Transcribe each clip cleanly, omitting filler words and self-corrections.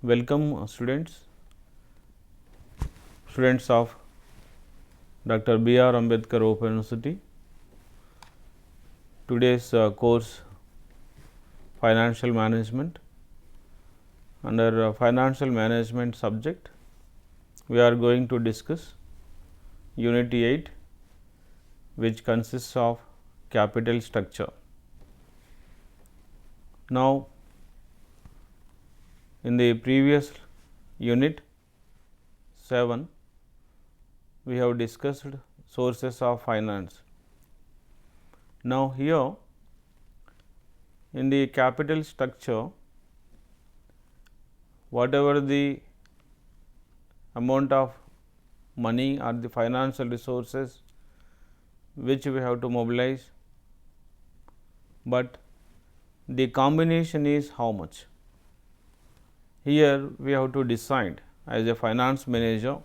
Welcome students of Dr. B.R. Ambedkar Open University. Today's course Financial Management. Under Financial Management subject, we are going to discuss Unit 8, which consists of capital structure. Now, in the previous unit 7, we have discussed sources of finance. Now, here in the capital structure, whatever the amount of money or the financial resources which we have to mobilize, but the combination is how much. Here we have to decide as a finance manager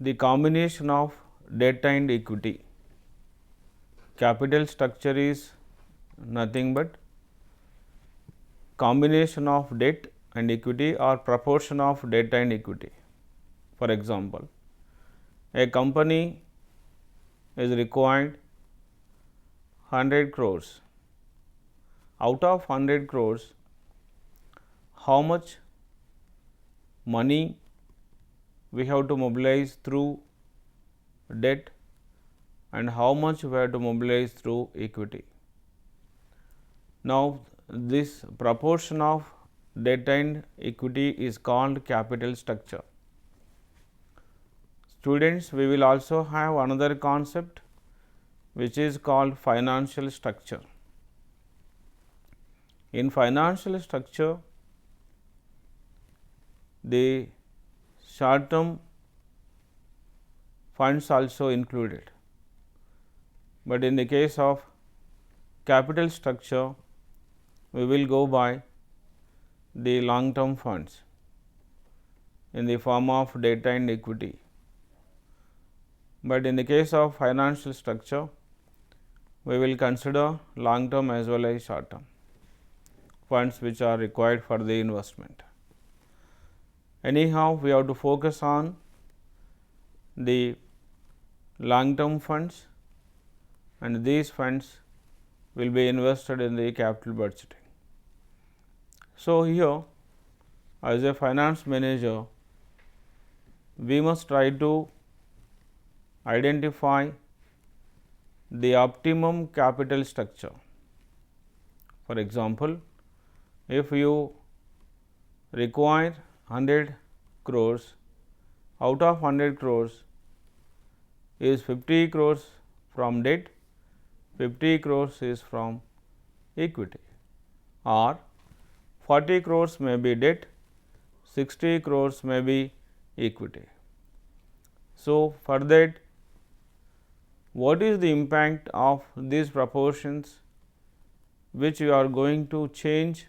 the combination of debt and equity. Capital structure is nothing but combination of debt and equity or proportion of debt and equity. For example, a company is required 100 crores. Out of 100 crores, how much money we have to mobilize through debt and how much we have to mobilize through equity. Now, this proportion of debt and equity is called capital structure. Students, we will also have another concept which is called financial structure. In financial structure, the short term funds also included, but in the case of capital structure, we will go by the long term funds in the form of debt and equity. But in the case of financial structure, we will consider long term as well as short term funds which are required for the investment. Anyhow, we have to focus on the long term funds, and these funds will be invested in the capital budgeting. So, here as a finance manager, we must try to identify the optimum capital structure. For example, if you require 100 crores, out of 100 crores is 50 crores from debt, 50 crores is from equity, or 40 crores may be debt, 60 crores may be equity. So, for that, what is the impact of these proportions which you are going to change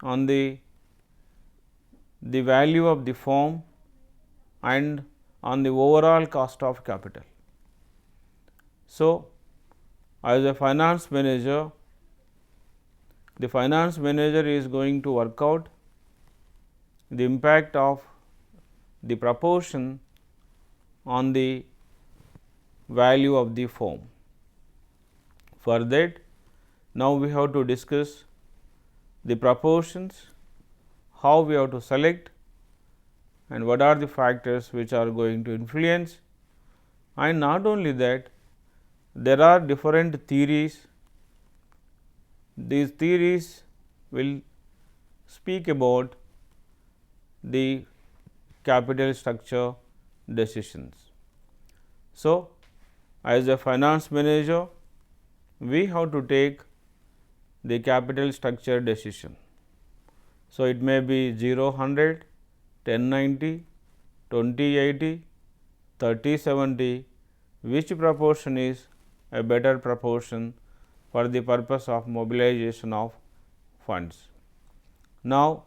on the value of the firm and on the overall cost of capital. So, as a finance manager, the finance manager is going to work out the impact of the proportion on the value of the firm. For that, now we have to discuss the proportions, how we have to select, and what are the factors which are going to influence. And not only that, there are different theories. These theories will speak about the capital structure decisions. So, as a finance manager, we have to take the capital structure decision. So, it may be 0-100, 10-90, 20-80, 30-70, which proportion is a better proportion for the purpose of mobilization of funds. Now,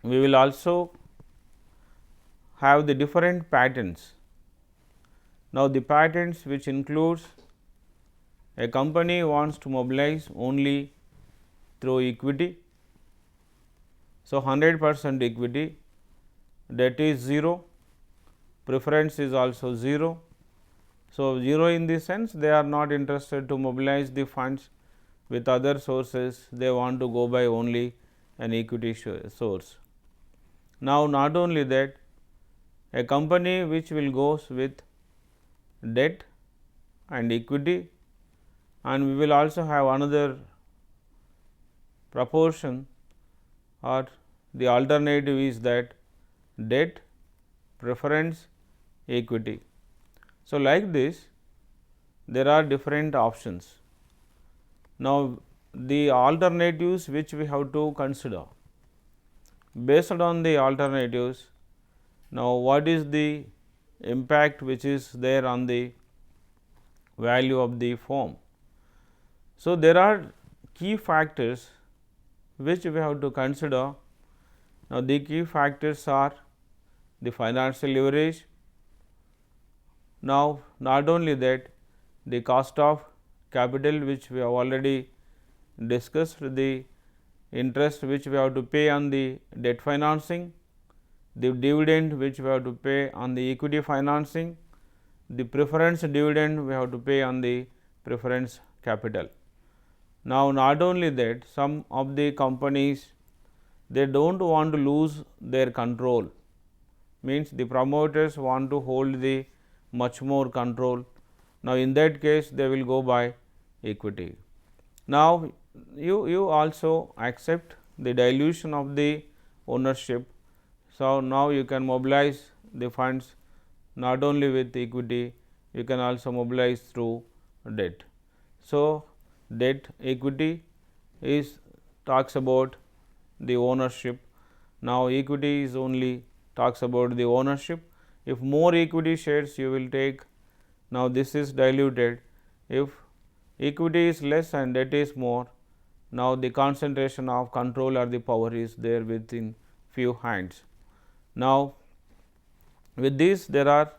we will also have the different patterns. Now, the patterns which includes a company wants to mobilize only through equity, So, 100% equity, debt is 0, preference is also 0. So, 0 in the sense they are not interested to mobilize the funds with other sources, they want to go by only an equity source. Now, not only that, a company which will goes with debt and equity, and we will also have another proportion, or the alternative is that debt, preference, equity. So, like this there are different options. Now, the alternatives which we have to consider, based on the alternatives, now what is the impact which is there on the value of the firm. So, there are key factors which we have to consider. Now, the key factors are the financial leverage. Now, not only that, the cost of capital which we have already discussed, the interest which we have to pay on the debt financing, the dividend which we have to pay on the equity financing, the preference dividend we have to pay on the preference capital. Now, not only that, some of the companies they do not want to lose their control, means the promoters want to hold the much more control. Now, in that case they will go by equity. Now, you also accept the dilution of the ownership. So, now you can mobilize the funds not only with equity, you can also mobilize through debt. So, debt equity is talks about the ownership. Now, equity is only talks about the ownership. If more equity shares you will take, now this is diluted. If equity is less and debt is more, now the concentration of control or the power is there within few hands. Now, with this there are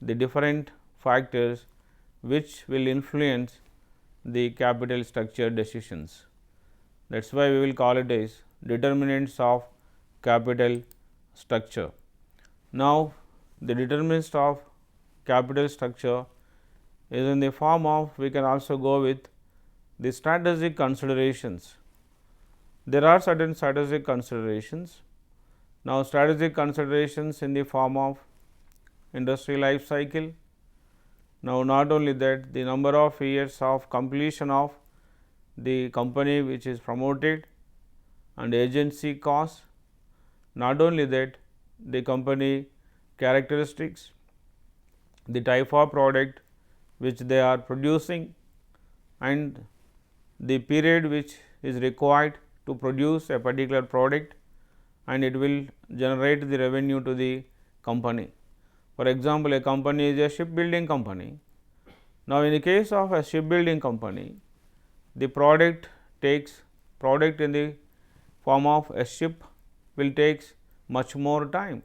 the different factors which will influence the capital structure decisions. That is why we will call it as determinants of capital structure. Now, the determinants of capital structure is in the form of, we can also go with the strategic considerations. There are certain strategic considerations. Now, strategic considerations in the form of industry life cycle. Now, not only that, the number of years of completion of the company which is promoted and agency cost. Not only that, the company characteristics, the type of product which they are producing, and the period which is required to produce a particular product, and it will generate the revenue to the company. For example, a company is a shipbuilding company. Now, in the case of a shipbuilding company, the product in the form of a ship will takes much more time.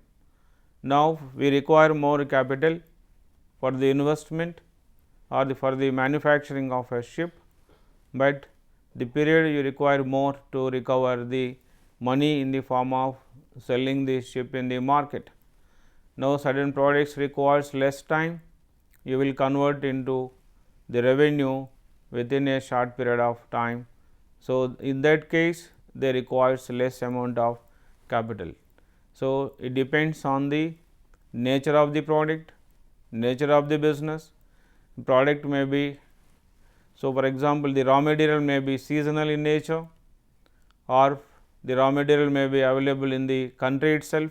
Now, we require more capital for the investment or for the manufacturing of a ship, but the period you require more to recover the money in the form of selling the ship in the market. Now, certain products requires less time, you will convert into the revenue within a short period of time. So, in that case they requires less amount of capital. So, it depends on the nature of the product, nature of the business. Product may be, so for example, the raw material may be seasonal in nature, or the raw material may be available in the country itself,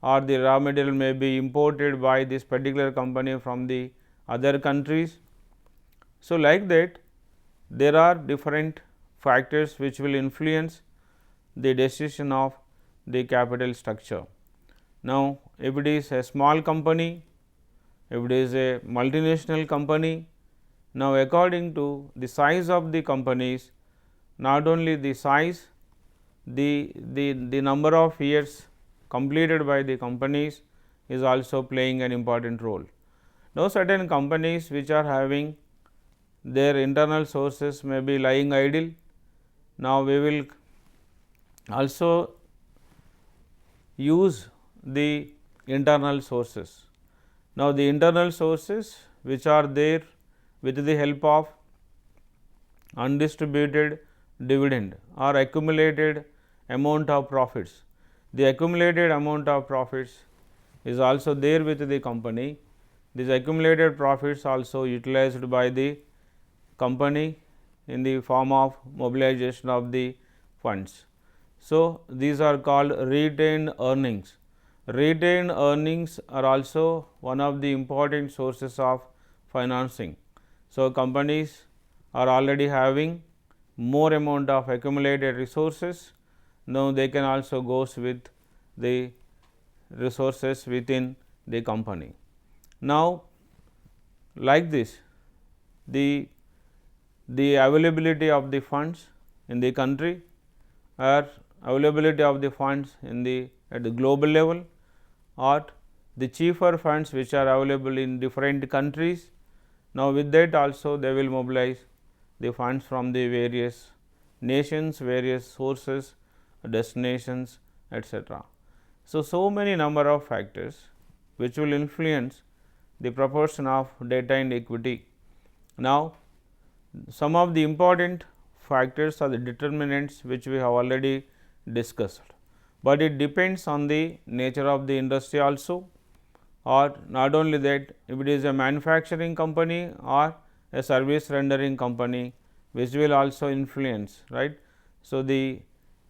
or the raw material may be imported by this particular company from the other countries. So, like that there are different factors which will influence the decision of the capital structure. Now, if it is a small company, if it is a multinational company, now according to the size of the companies, not only the size, the number of years completed by the companies is also playing an important role. Now, certain companies which are having their internal sources may be lying idle. Now, we will also use the internal sources. Now, the internal sources which are there with the help of undistributed dividend or accumulated amount of profits. The accumulated amount of profits is also there with the company. These accumulated profits also utilized by the company in the form of mobilization of the funds. So, these are called retained earnings. Retained earnings are also one of the important sources of financing. So, companies are already having more amount of accumulated resources. Now, they can also goes with the resources within the company. Now, like this, the availability of the funds in the country or availability of the funds in the at the global level, or the cheaper funds which are available in different countries. Now, with that also they will mobilize the funds from the various nations, various sources, destinations, etc. So many number of factors which will influence the proportion of debt and equity. Now, some of the important factors are the determinants which we have already discussed, but it depends on the nature of the industry also, or not only that, if it is a manufacturing company or a service rendering company, which will also influence, right. So, the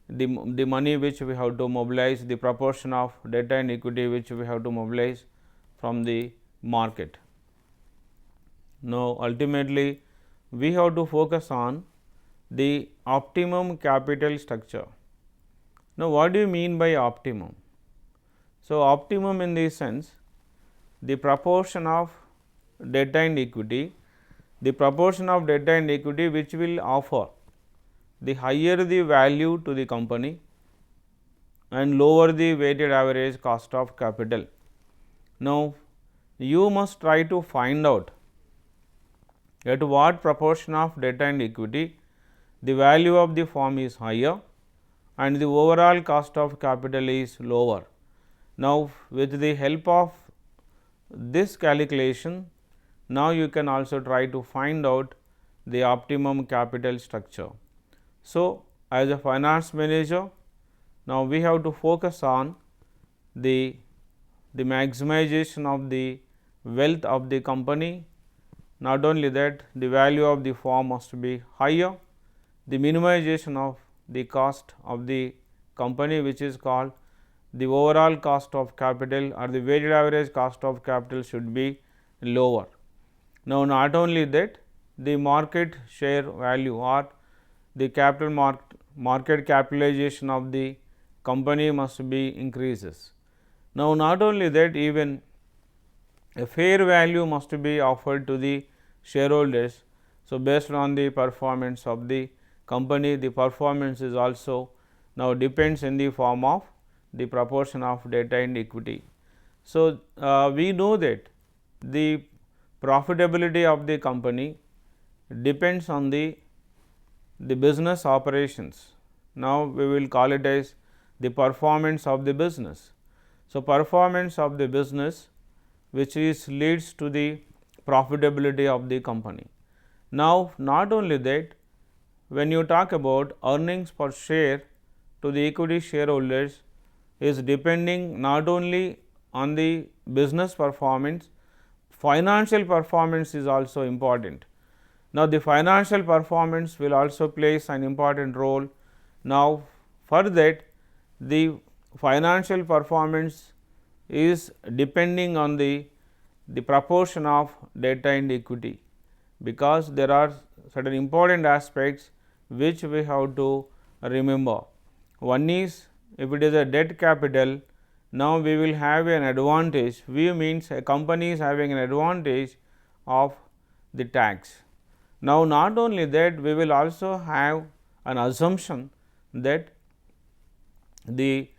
money which we have to mobilize, the proportion of debt and equity which we have to mobilize from the market. Now, ultimately we have to focus on the optimum capital structure. Now, what do you mean by optimum? So, optimum in this sense, the proportion of debt and equity, the proportion of debt and equity which will offer the higher the value to the company and lower the weighted average cost of capital. Now, you must try to find out at what proportion of debt and equity the value of the firm is higher and the overall cost of capital is lower. Now, with the help of this calculation, now you can also try to find out the optimum capital structure. So, as a finance manager, now we have to focus on the maximization of the wealth of the company. Not only that, the value of the firm must be higher, the minimization of the cost of the company, which is called the overall cost of capital or the weighted average cost of capital should be lower. Now, not only that, the market share value or the capital market capitalization of the company must be increases. Now, not only that, even a fair value must be offered to the shareholders. So, based on the performance of the company, the performance is also now depends in the form of the proportion of debt and equity. So, we know that the profitability of the company depends on the business operations. Now, we will call it as the performance of the business. So, performance of the business which is leads to the profitability of the company. Now, not only that, when you talk about earnings per share to the equity shareholders is depending not only on the business performance, financial performance is also important. Now, the financial performance will also plays an important role. Now, for that, the financial performance is depending on the proportion of debt and equity, because there are certain important aspects which we have to remember. One is, if it is a debt capital, now we will have an advantage. We means a company is having an advantage of the tax. Now, not only that, we will also have an assumption that the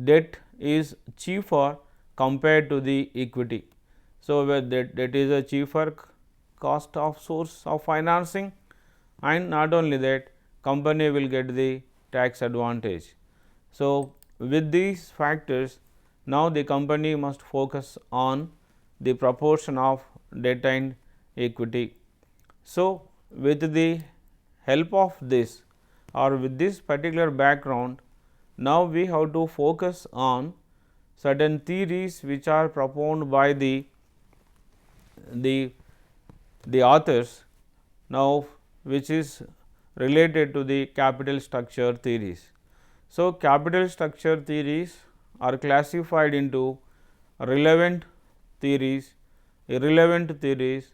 debt is cheaper compared to the equity. So, that is a cheaper cost of source of financing, and not only that, company will get the tax advantage. So, with these factors, now the company must focus on the proportion of debt and equity. So, with the help of this or with this particular background, now we have to focus on certain theories which are propounded by the authors, now which is related to the capital structure theories. So, capital structure theories are classified into relevant theories, irrelevant theories,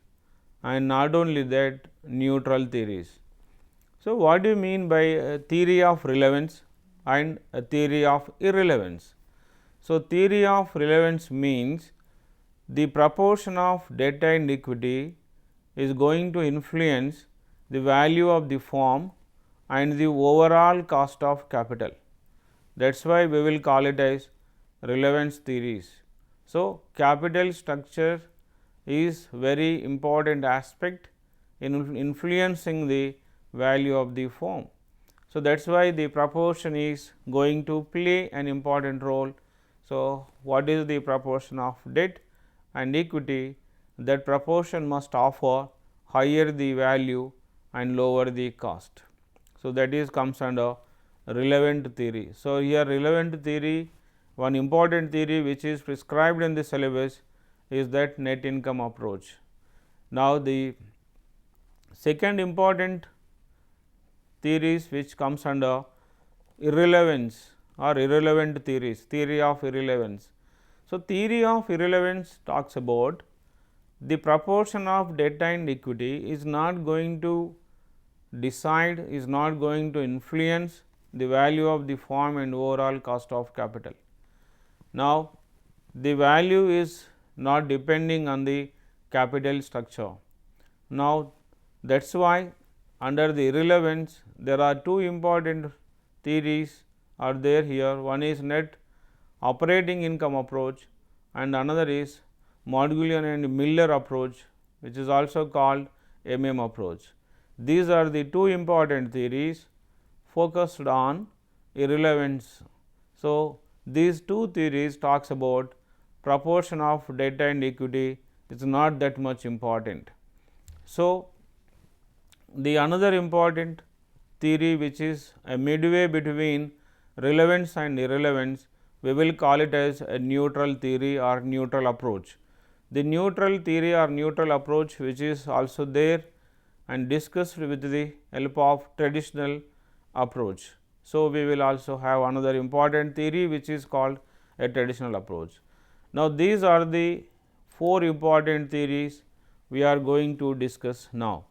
and not only that, neutral theories. So, what do you mean by a theory of relevance and a theory of irrelevance? So, theory of relevance means the proportion of debt and equity is going to influence the value of the firm and the overall cost of capital. That is why we will call it as relevance theories. So, capital structure is very important aspect in influencing the value of the firm. So, that is why the proportion is going to play an important role. So, what is the proportion of debt and equity? That proportion must offer higher the value and lower the cost. So, that is comes under relevant theory. So, here relevant theory, one important theory which is prescribed in the syllabus is that net income approach. Now, the second important theories which comes under irrelevance or irrelevant theories, theory of irrelevance. So, theory of irrelevance talks about the proportion of debt and equity is not going to decide, is not going to influence the value of the firm and overall cost of capital. Now, the value is not depending on the capital structure. Now, that is why under the irrelevance there are two important theories are there here. One is net operating income approach and another is Modular and Miller approach, which is also called approach. These are the two important theories focused on irrelevance. So, these two theories talks about proportion of debt and equity is not that much important. So, the another important theory which is a midway between relevance and irrelevance, we will call it as a neutral theory or neutral approach. The neutral theory or neutral approach which is also there and discussed with the help of traditional approach. So, we will also have another important theory which is called a traditional approach. Now, these are the four important theories we are going to discuss now.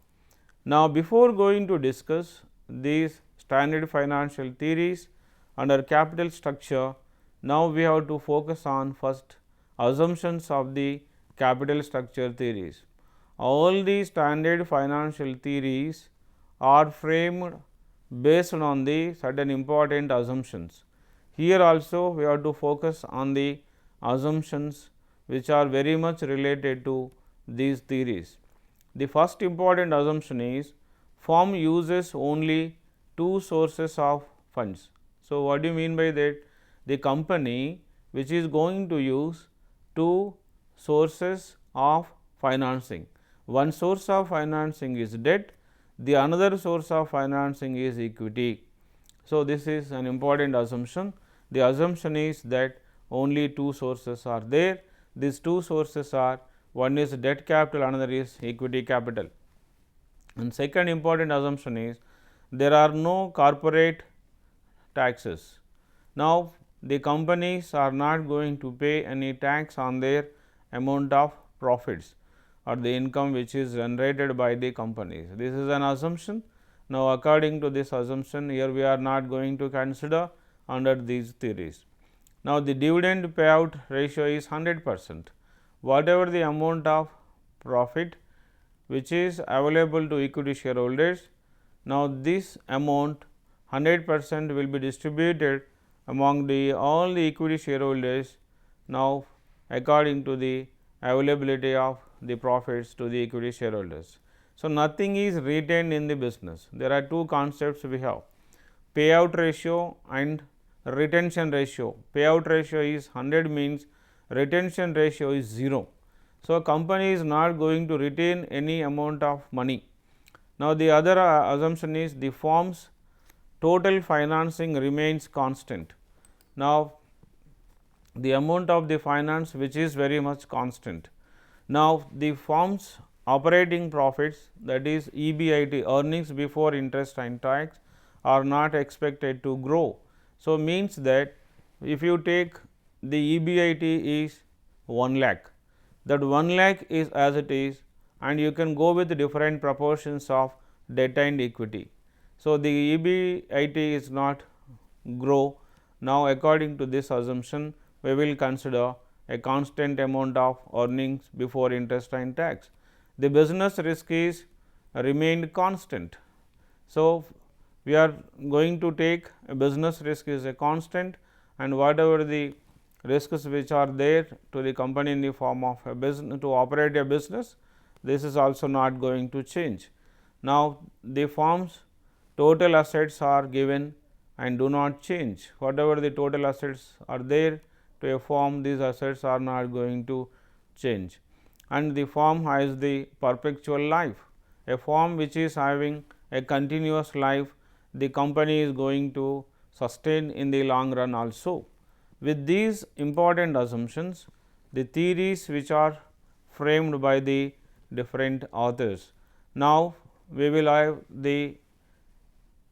Now, before going to discuss these standard financial theories under capital structure, now we have to focus on first assumptions of the capital structure theories. All the standard financial theories are framed based on the certain important assumptions. Here also we have to focus on the assumptions which are very much related to these theories. The first important assumption is firm uses only two sources of funds. So, what do you mean by that? The company which is going to use two sources of financing. One source of financing is debt, the another source of financing is equity. So, this is an important assumption. The assumption is that only two sources are there. These two sources are, one is debt capital, another is equity capital. And second important assumption is there are no corporate taxes. Now, the companies are not going to pay any tax on their amount of profits or the income which is generated by the companies. This is an assumption. Now, according to this assumption, here we are not going to consider under these theories. Now, the dividend payout ratio is 100%. Whatever the amount of profit which is available to equity shareholders, now this amount 100% will be distributed among the all the equity shareholders, now according to the availability of the profits to the equity shareholders. So, nothing is retained in the business. There are two concepts we have, payout ratio and retention ratio. Payout ratio is 100 means retention ratio is 0. So, company is not going to retain any amount of money. Now, the other assumption is the firm's total financing remains constant. Now, the amount of the finance which is very much constant. Now, the firm's operating profits, that is EBIT, earnings before interest and tax, are not expected to grow. So, means that if you take the EBIT is 1 lakh, that 1 lakh is as it is, and you can go with different proportions of debt and equity. So, the EBIT is not grow. Now, according to this assumption, we will consider a constant amount of earnings before interest and tax. The business risk is remained constant. So, we are going to take a business risk is a constant, and whatever the risks which are there to the company in the form of a business to operate a business, this is also not going to change. Now, the firm's total assets are given and do not change. Whatever the total assets are there to a firm, these assets are not going to change, and the firm has the perpetual life. A firm which is having a continuous life, the company is going to sustain in the long run also. With these important assumptions, the theories which are framed by the different authors. Now, we will have the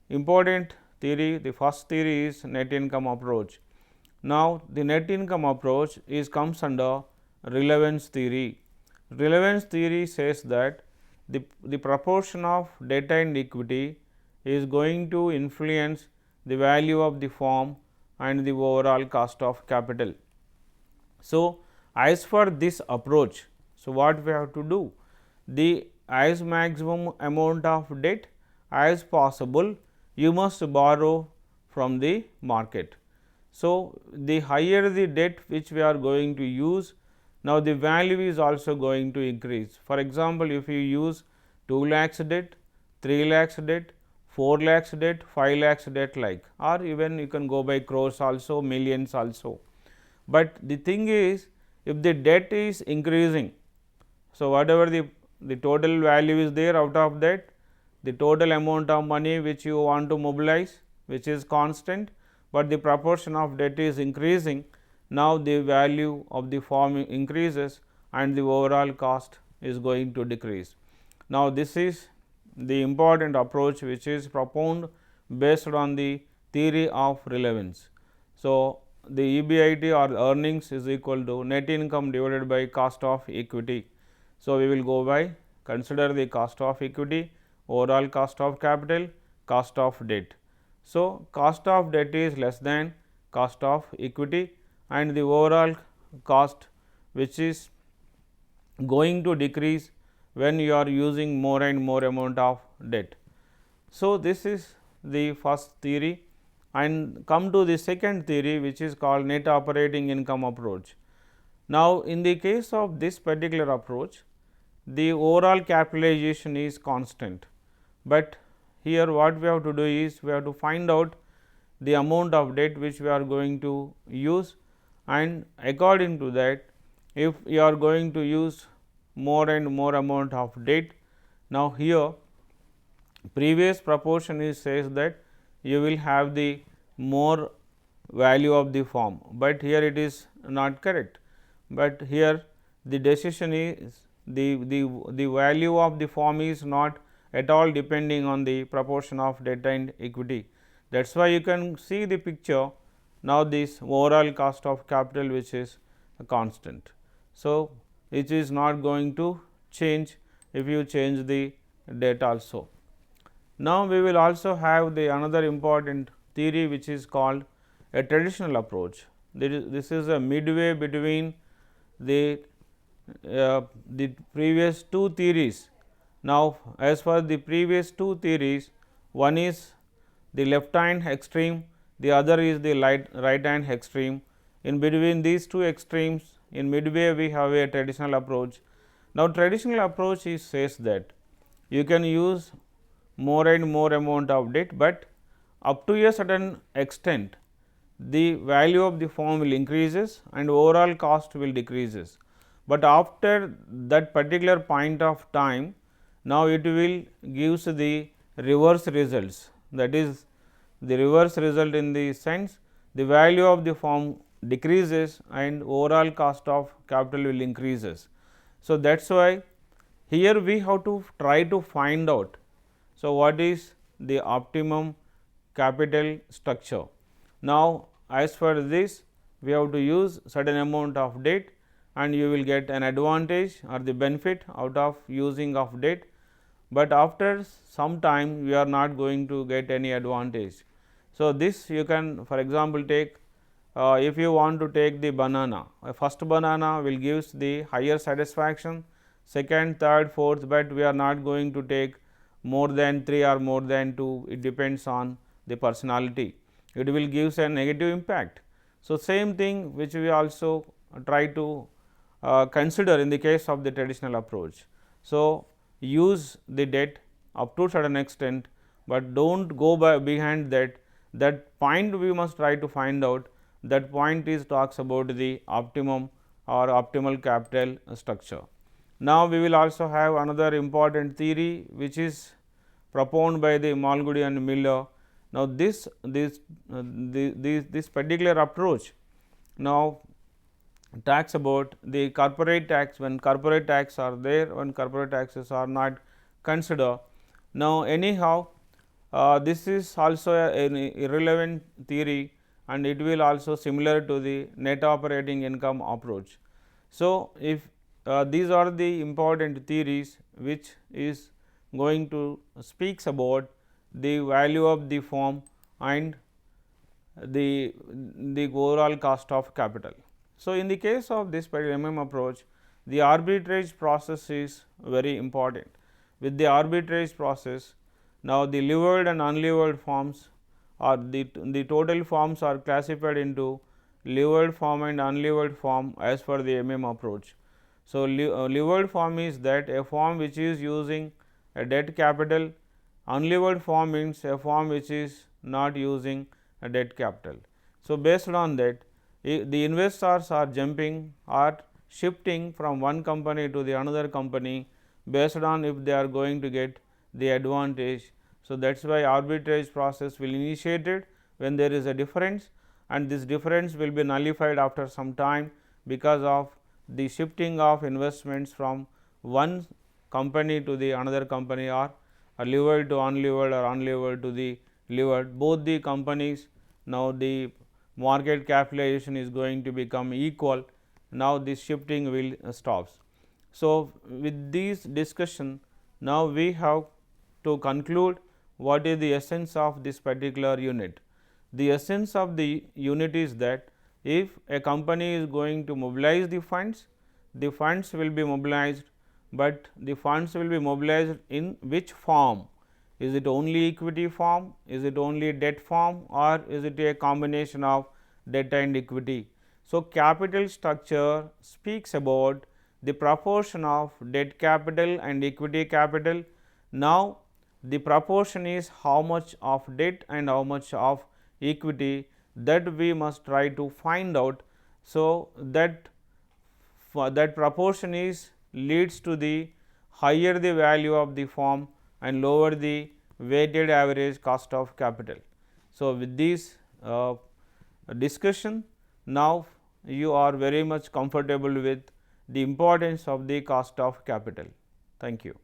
important theory. The first theory is net income approach. Now, the net income approach comes under relevance theory. Relevance theory says that the proportion of debt and equity is going to influence the value of the firm and the overall cost of capital. So, as for this approach, so what we have to do? The as maximum amount of debt as possible, you must borrow from the market. So, the higher the debt which we are going to use, now the value is also going to increase. For example, if you use 2 lakhs debt, 3 lakhs debt, 4 lakhs debt, 5 lakhs debt like, or even you can go by crores also, millions also. But the thing is, if the debt is increasing, so whatever the total value is there, out of that the total amount of money which you want to mobilize, which is constant, but the proportion of debt is increasing. Now, the value of the firm increases and the overall cost is going to decrease. Now, this is the important approach which is propounded based on the theory of relevance. So, the EBIT or earnings is equal to net income divided by cost of equity. So, we will go by consider the cost of equity, overall cost of capital, cost of debt. So, cost of debt is less than cost of equity, and the overall cost which is going to decrease when you are using more and more amount of debt. So, this is the first theory, and come to the second theory which is called net operating income approach. Now, in the case of this particular approach, the overall capitalization is constant, but here what we have to do is we have to find out the amount of debt which we are going to use, and according to that, if you are going to use more and more amount of debt, now here previous proportion is says that you will have the more value of the firm, but here it is not correct, but here the decision is the value of the firm is not at all depending on the proportion of debt and equity. That is why you can see the picture. Now, this overall cost of capital which is constant. So, it is not going to change if you change the debt also. Now, we will also have the another important theory which is called a traditional approach. This is a midway between the previous two theories. Now, as for the previous two theories, one is the left hand extreme, the other is the right hand extreme. In between these two extremes, in midway we have a traditional approach. Now, traditional approach says that you can use more and more amount of debt, but up to a certain extent the value of the firm will increases and overall cost will decreases. But after that particular point of time, now it will gives the reverse results, that is the reverse result in the sense the value of the firm decreases and overall cost of capital will increases. So, that is why here we have to try to find out. So, what is the optimum capital structure? Now, as for this we have to use certain amount of debt and you will get an advantage or the benefit out of using of debt, but after some time we are not going to get any advantage. So, this you can for example take if you want to take the banana, first banana will gives the higher satisfaction, second, third, fourth, but we are not going to take more than 3 or more than 2, it depends on the personality, it will gives a negative impact. So, same thing which we also try to consider in the case of the traditional approach. So, use the debt up to certain extent, but do not go by behind that point we must try to find out, that point is talks about the optimum or optimal capital structure. Now, we will also have another important theory which is propounded by the Malgudi and Miller. Now, this particular approach now talks about the corporate tax, when corporate tax are there, when corporate taxes are not considered. Now, anyhow this is also an irrelevant theory and it will also similar to the net operating income approach. So, if these are the important theories which is going to speaks about the value of the firm and the overall cost of capital. So, in the case of this particular approach, the arbitrage process is very important. With the arbitrage process, now the levered and unlevered forms or the total forms are classified into levered form and unlevered form as per the approach. So, levered form is that a form which is using a debt capital, unlevered form means a form which is not using a debt capital. So, based on that the investors are jumping or shifting from one company to the another company based on if they are going to get the advantage. So, that is why arbitrage process will initiated when there is a difference and this difference will be nullified after some time because of the shifting of investments from one company to the another company or levered to unlevered or unlevered to the levered, both the companies now the market capitalization is going to become equal. Now, this shifting will stops. So, with this discussion now we have to conclude what is the essence of this particular unit. The essence of the unit is that if a company is going to mobilize the funds will be mobilized, but the funds will be mobilized in which form? Is it only equity form, is it only debt form or is it a combination of debt and equity? So, capital structure speaks about the proportion of debt capital and equity capital. Now, the proportion is how much of debt and how much of equity, that we must try to find out. So, that proportion is leads to the higher the value of the firm and lower the weighted average cost of capital. So, with this discussion now you are very much comfortable with the importance of the cost of capital. Thank you.